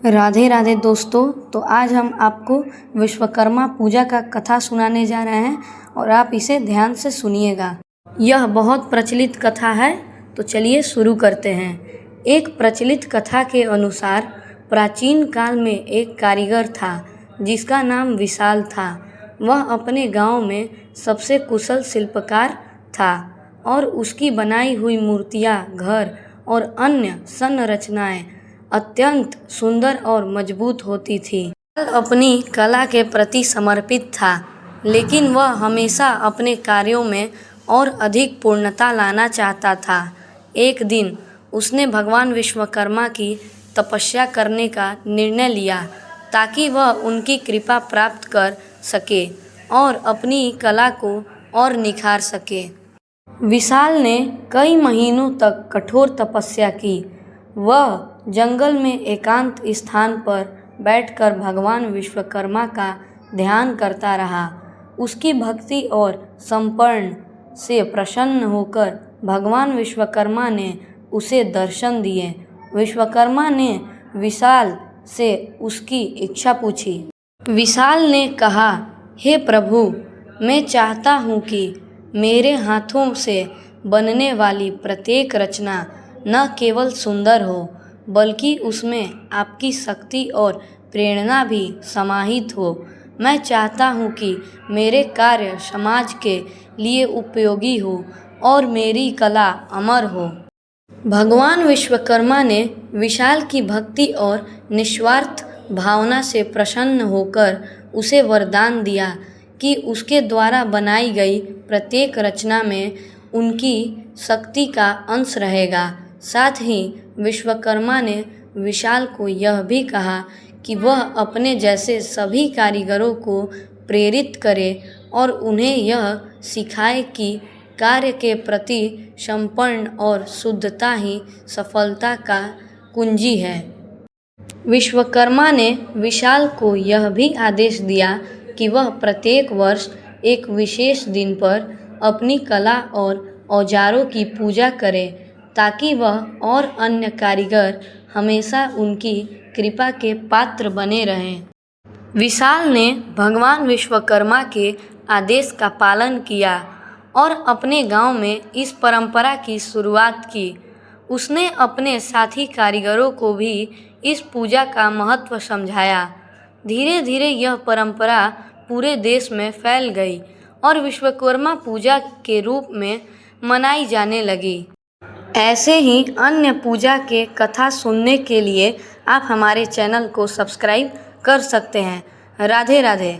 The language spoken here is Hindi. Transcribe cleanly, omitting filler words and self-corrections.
राधे राधे दोस्तों। तो आज हम आपको विश्वकर्मा पूजा का कथा सुनाने जा रहे हैं और आप इसे ध्यान से सुनिएगा। यह बहुत प्रचलित कथा है, तो चलिए शुरू करते हैं। एक प्रचलित कथा के अनुसार प्राचीन काल में एक कारीगर था जिसका नाम विशाल था। वह अपने गांव में सबसे कुशल शिल्पकार था और उसकी बनाई हुई मूर्तियां, घर और अन्य संरचनाएं अत्यंत सुंदर और मजबूत होती थी। वह अपनी कला के प्रति समर्पित था, लेकिन वह हमेशा अपने कार्यों में और अधिक पूर्णता लाना चाहता था। एक दिन उसने भगवान विश्वकर्मा की तपस्या करने का निर्णय लिया ताकि वह उनकी कृपा प्राप्त कर सके और अपनी कला को और निखार सके। विशाल ने कई महीनों तक कठोर तपस्या की। वह जंगल में एकांत स्थान पर बैठकर भगवान विश्वकर्मा का ध्यान करता रहा। उसकी भक्ति और समर्पण से प्रसन्न होकर भगवान विश्वकर्मा ने उसे दर्शन दिए। विश्वकर्मा ने विशाल से उसकी इच्छा पूछी। विशाल ने कहा, हे प्रभु, मैं चाहता हूँ कि मेरे हाथों से बनने वाली प्रत्येक रचना न केवल सुंदर हो, बल्कि उसमें आपकी शक्ति और प्रेरणा भी समाहित हो। मैं चाहता हूँ कि मेरे कार्य समाज के लिए उपयोगी हो और मेरी कला अमर हो। भगवान विश्वकर्मा ने विशाल की भक्ति और निस्वार्थ भावना से प्रसन्न होकर उसे वरदान दिया कि उसके द्वारा बनाई गई प्रत्येक रचना में उनकी शक्ति का अंश रहेगा। साथ ही विश्वकर्मा ने विशाल को यह भी कहा कि वह अपने जैसे सभी कारीगरों को प्रेरित करे और उन्हें यह सिखाए कि कार्य के प्रति समर्पण और शुद्धता ही सफलता का कुंजी है। विश्वकर्मा ने विशाल को यह भी आदेश दिया कि वह प्रत्येक वर्ष एक विशेष दिन पर अपनी कला और औजारों की पूजा करे ताकि वह और अन्य कारीगर हमेशा उनकी कृपा के पात्र बने रहें। विशाल ने भगवान विश्वकर्मा के आदेश का पालन किया और अपने गांव में इस परंपरा की शुरुआत की। उसने अपने साथी कारीगरों को भी इस पूजा का महत्व समझाया। धीरे धीरे यह परंपरा पूरे देश में फैल गई और विश्वकर्मा पूजा के रूप में मनाई जाने लगी। ऐसे ही अन्य पूजा के कथा सुनने के लिए आप हमारे चैनल को सब्सक्राइब कर सकते हैं। राधे राधे।